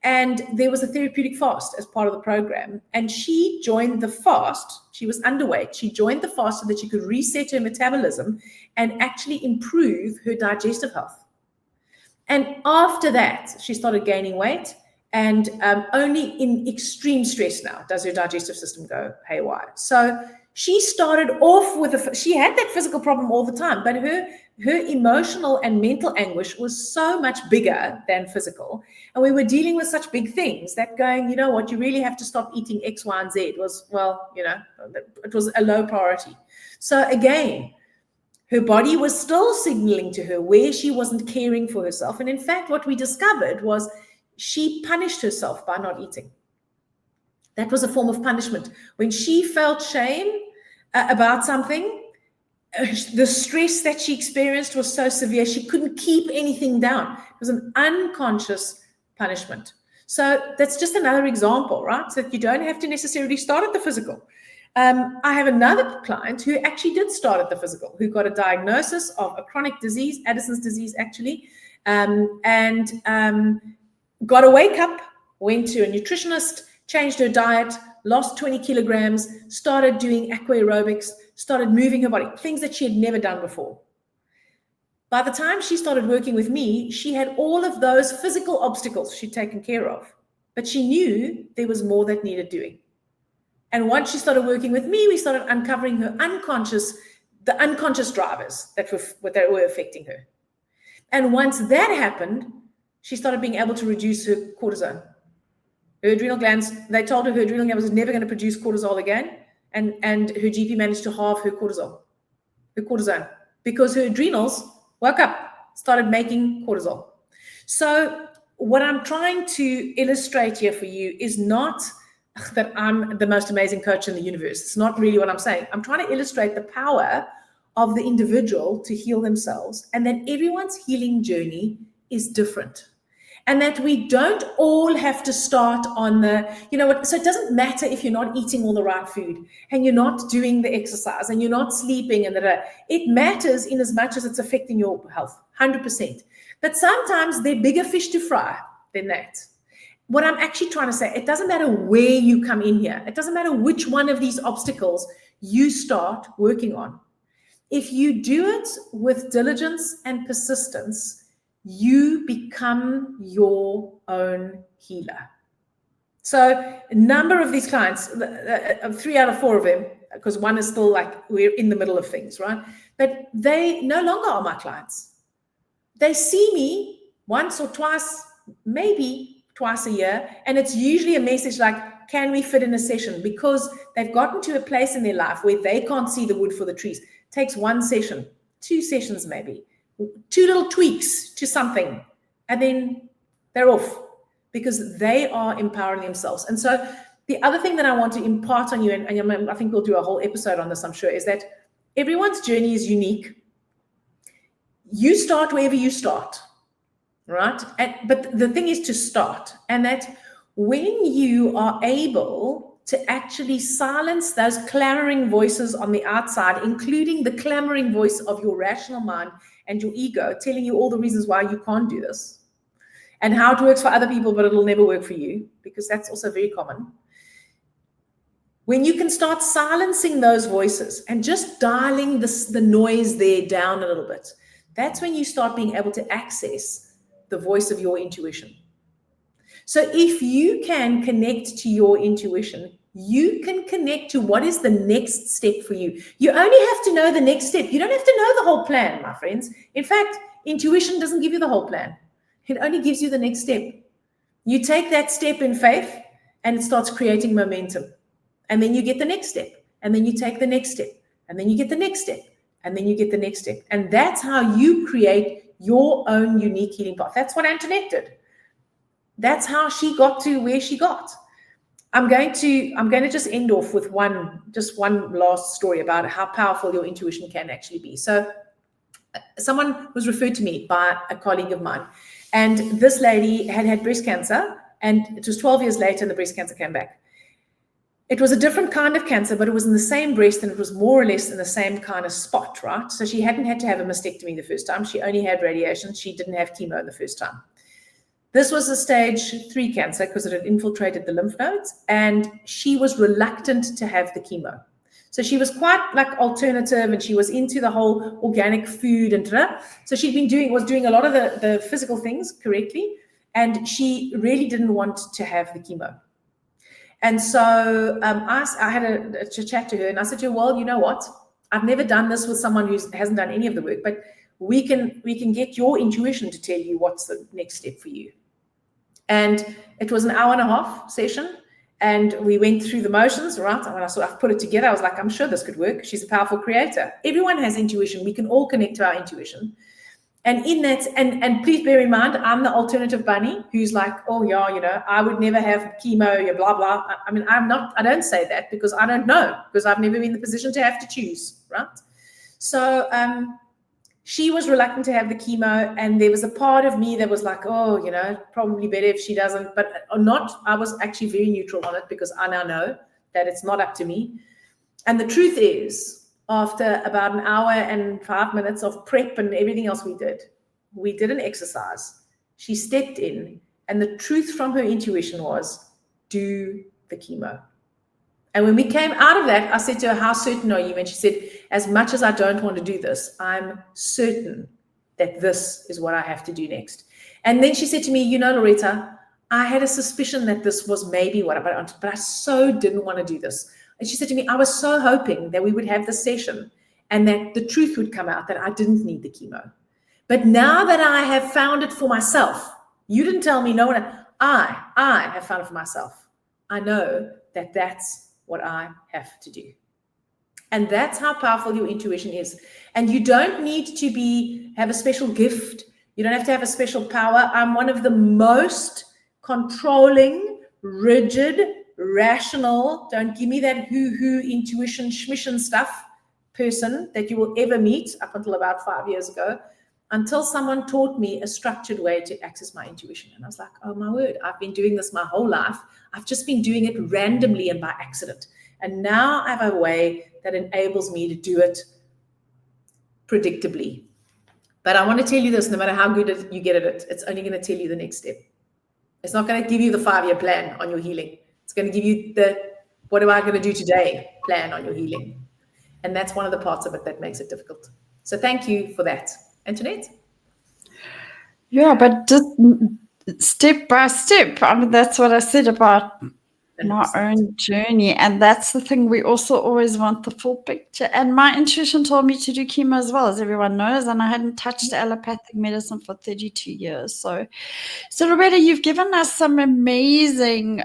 And there was a therapeutic fast as part of the program. And she joined the fast. She was underweight. She joined the fast so that she could reset her metabolism and actually improve her digestive health. And after that, she started gaining weight. And only in extreme stress now does her digestive system go haywire. So she started off with she had that physical problem all the time, but her emotional and mental anguish was so much bigger than physical. And we were dealing with such big things that going, you know what, you really have to stop eating X, Y, and Z was, well, it was a low priority. So again, her body was still signaling to her where she wasn't caring for herself. And in fact, what we discovered was she punished herself by not eating. That was a form of punishment. When she felt shame about something, the stress that she experienced was so severe, she couldn't keep anything down. It was an unconscious punishment. So that's just another example, right? So that you don't have to necessarily start at the physical. I have another client who actually did start at the physical, who got a diagnosis of a chronic disease, Addison's disease, actually, and got a wake up, went to a nutritionist, changed her diet, lost 20 kilograms, started doing aqua aerobics, started moving her body, things that she had never done before. By the time she started working with me, she had all of those physical obstacles she'd taken care of, but she knew there was more that needed doing. And once she started working with me, we started uncovering her unconscious the unconscious drivers that were affecting her. And once that happened, she started being able to reduce her cortisol. Her adrenal glands, they told her adrenal gland was never going to produce cortisol again. And her GP managed to halve her cortisol, because her adrenals woke up, started making cortisol. So what I'm trying to illustrate here for you is not that I'm the most amazing coach in the universe. It's not really what I'm saying. I'm trying to illustrate the power of the individual to heal themselves, and that everyone's healing journey is different. And that we don't all have to start on so it doesn't matter if you're not eating all the right food and you're not doing the exercise and you're not sleeping it matters in as much as it's affecting your health, 100%. But sometimes there are bigger fish to fry than that. What I'm actually trying to say, it doesn't matter where you come in here. It doesn't matter which one of these obstacles you start working on. If you do it with diligence and persistence, you become your own healer. So a number of these clients, 3 out of 4 of them, because one is still like we're in the middle of things, right? But they no longer are my clients. They see me once or twice, maybe twice a year, and it's usually a message like, can we fit in a session? Because they've gotten to a place in their life where they can't see the wood for the trees. It takes 1 session, 2 sessions maybe, 2 little tweaks to something, and then they're off because they are empowering themselves. And so the other thing that I want to impart on you, and I think we'll do a whole episode on this, I'm sure, is that everyone's journey is unique. You start wherever you start, right? But the thing is to start, and that when you are able to actually silence those clamoring voices on the outside, including the clamoring voice of your rational mind and your ego, telling you all the reasons why you can't do this and how it works for other people, but it'll never work for you, because that's also very common. When you can start silencing those voices and just dialing the noise there down a little bit, that's when you start being able to access the voice of your intuition. So if you can connect to your intuition, you can connect to what is the next step for you. You only have to know the next step. You don't have to know the whole plan, my friends. In fact, intuition doesn't give you the whole plan. It only gives you the next step. You take that step in faith and it starts creating momentum. And then you get the next step. And then you take the next step. And then you get the next step. And then you get the next step. And that's how you create your own unique healing path. That's what Antoinette did. That's how she got to where she got. I'm going to just end off with one last story about how powerful your intuition can actually be. So someone was referred to me by a colleague of mine, and this lady had breast cancer, and it was 12 years later and the breast cancer came back. It was a different kind of cancer, but it was in the same breast, and it was more or less in the same kind of spot, right? So she hadn't had to have a mastectomy the first time. She only had radiation. She didn't have chemo the first time. This was a stage 3 cancer because it had infiltrated the lymph nodes, and she was reluctant to have the chemo. So she was quite like alternative, and she was into the whole organic food and so she'd been was doing a lot of the physical things correctly, and she really didn't want to have the chemo. And so I had a chat to her, and I said to her, well, you know what? I've never done this with someone who hasn't done any of the work, but we can get your intuition to tell you what's the next step for you. And it was an 1.5-hour session, and we went through the motions, right? And when I put it together, I was like, I'm sure this could work. She's a powerful creator. Everyone has intuition. We can all connect to our intuition. And in that, and please bear in mind, I'm the alternative bunny who's like, oh yeah, I would never have chemo, blah, blah. I mean, I don't say that because I don't know, because I've never been in the position to have to choose, right? So she was reluctant to have the chemo, and there was a part of me that was like, oh, probably better if she doesn't, but not. I was actually very neutral on it because I now know that it's not up to me. And the truth is, after about 1 hour and 5 minutes of prep and everything else we did an exercise. She stepped in, and the truth from her intuition was, do the chemo. And when we came out of that, I said to her, how certain are you? And she said, as much as I don't want to do this, I'm certain that this is what I have to do next. And then she said to me, Loretta, I had a suspicion that this was maybe what I wanted, but I so didn't want to do this. And she said to me, I was so hoping that we would have this session and that the truth would come out that I didn't need the chemo. But now that I have found it for myself, you didn't tell me, no one, I have found it for myself. I know that that's what I have to do. And that's how powerful your intuition is. And you don't need to have a special gift. You don't have to have a special power. I'm one of the most controlling, rigid, rational, don't give me that hoo-hoo intuition schmission stuff person that you will ever meet up until about 5 years ago, until someone taught me a structured way to access my intuition. And I was like, oh my word, I've been doing this my whole life. I've just been doing it randomly and by accident. And now I have a way that enables me to do it predictably. But I want to tell you this, no matter how good you get at it, it's only going to tell you the next step. It's not going to give you the 5-year plan on your healing. It's going to give you the, what am I going to do today plan on your healing. And that's one of the parts of it that makes it difficult. So thank you for that. Antoinette? Yeah, but just step by step. I mean, that's what I said about 100%. My own journey. And that's the thing. We also always want the full picture. And my intuition told me to do chemo as well, as everyone knows. And I hadn't touched allopathic medicine for 32 years. So Loretta, you've given us some amazing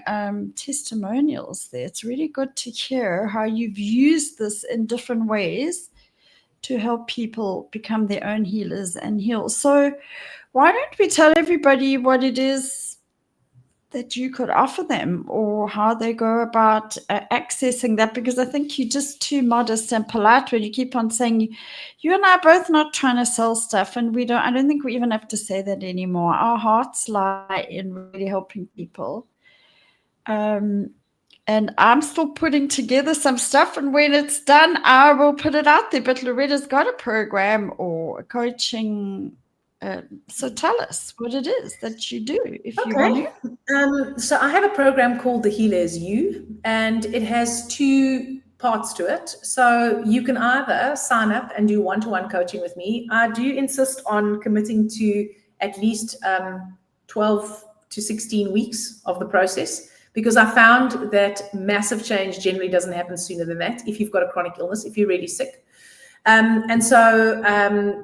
testimonials there. It's really good to hear how you've used this in different ways to help people become their own healers and heal. So why don't we tell everybody what it is that you could offer them, or how they go about accessing that? Because I think you're just too modest and polite when you keep on saying you and I are both not trying to sell stuff, and I don't think we even have to say that anymore. Our hearts lie in really helping people. And I'm still putting together some stuff, and when it's done, I will put it out there. But Loretta's got a program or a coaching. So tell us what it is that you do, if you want to. So I have a program called The Healer Is You, and it has 2 parts to it. So you can either sign up and do one-to-one coaching with me. I do insist on committing to at least 12 to 16 weeks of the process, because I found that massive change generally doesn't happen sooner than that if you've got a chronic illness, if you're really sick. And so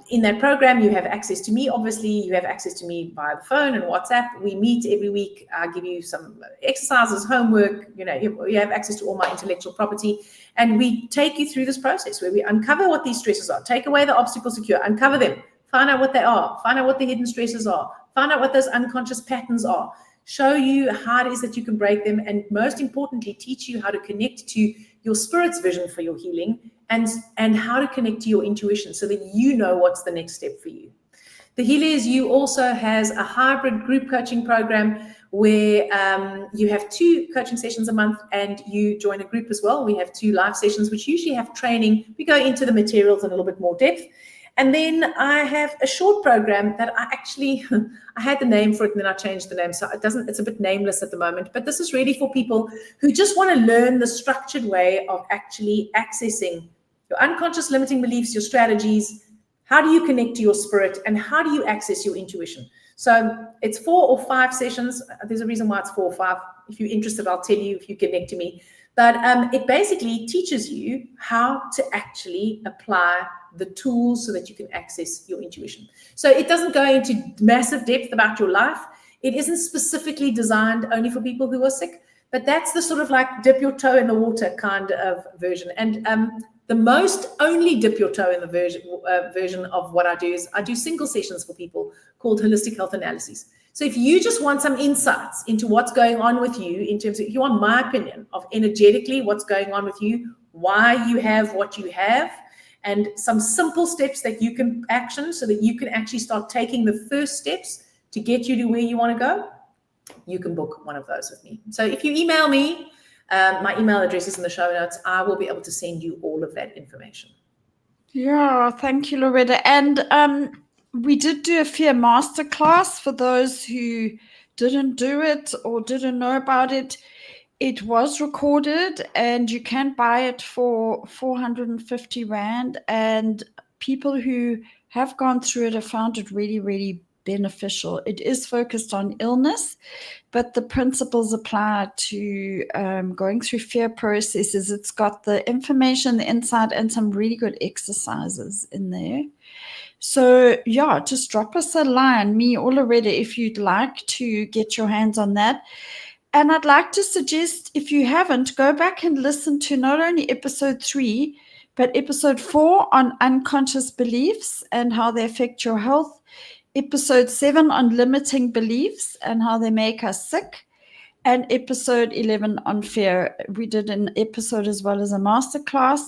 in that program, you have access to me. Obviously, you have access to me via the phone and WhatsApp. We meet every week. I give you some exercises, homework. You have access to all my intellectual property. And we take you through this process where we uncover what these stresses are, take away the obstacles secure, uncover them, find out what they are, find out what the hidden stresses are, find out what those unconscious patterns are, show you how it is that you can break them, and most importantly, teach you how to connect to your spirit's vision for your healing, and how to connect to your intuition so that you know what's the next step for you. The Healer Is You also has a hybrid group coaching program where you have 2 coaching sessions a month, and you join a group as well. We have 2 live sessions, which usually have training. We go into the materials in a little bit more depth. And then I have a short program that I had the name for it and then I changed the name. So it's a bit nameless at the moment, but this is really for people who just want to learn the structured way of actually accessing your unconscious limiting beliefs, your strategies. How do you connect to your spirit, and how do you access your intuition? So it's 4 or 5 sessions. There's a reason why it's 4 or 5. If you're interested, I'll tell you if you connect to me. But it basically teaches you how to actually apply the tools so that you can access your intuition. So it doesn't go into massive depth about your life. It isn't specifically designed only for people who are sick, but that's the sort of like dip your toe in the water kind of version. And the most only dip your toe in the version of what I do is I do single sessions for people called holistic health analyses. So if you just want some insights into what's going on with you, in terms of, if you want my opinion of energetically what's going on with you, why you have what you have, and some simple steps that you can action so that you can actually start taking the first steps to get you to where you want to go, you can book one of those with me. So if you email me, my email address is in the show notes. I will be able to send you all of that information. Yeah, thank you, Loretta. And we did do a Fear Masterclass for those who didn't do it or didn't know about it. It was recorded, and you can buy it for 450 Rand. And people who have gone through it have found it really, really beneficial. It is focused on illness, but the principles apply to going through fear processes. It's got the information, the insight, and some really good exercises in there. So yeah, just drop us a line, me or Loretta, if you'd like to get your hands on that. And I'd like to suggest, if you haven't, go back and listen to not only episode 3, but episode 4 on unconscious beliefs and how they affect your health, episode 7 on limiting beliefs and how they make us sick, and episode 11 on fear. We did an episode as well as a masterclass.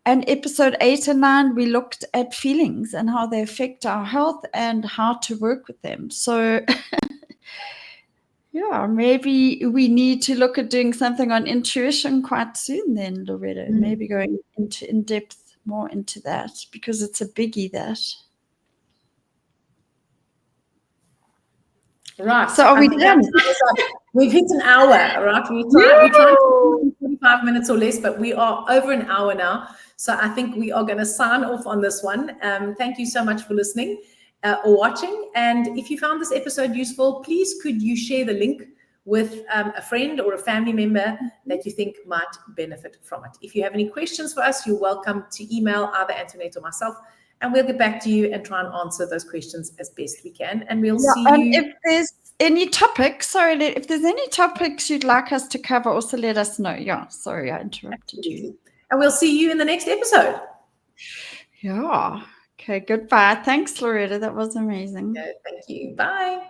And episode 8 and 9, we looked at feelings and how they affect our health and how to work with them. So yeah, maybe we need to look at doing something on intuition quite soon then, Loretta. Maybe going into in depth more into that, because it's a biggie, that. Right. So are we done? We've hit an hour, right? We try to 45 minutes or less, but we are over an hour now. So I think we are going to sign off on this one. Thank you so much for listening or watching. And if you found this episode useful, please could you share the link with a friend or a family member that you think might benefit from it. If you have any questions for us, you're welcome to email either Antoinette or myself, and we'll get back to you and try and answer those questions as best we can. And we'll see you. And if there's any topics, if there's any topics you'd like us to cover, also let us know. Yeah, sorry, I interrupted you. And we'll see you in the next episode. Yeah. Okay, goodbye. Thanks, Loretta. That was amazing. Yeah, thank you. Bye.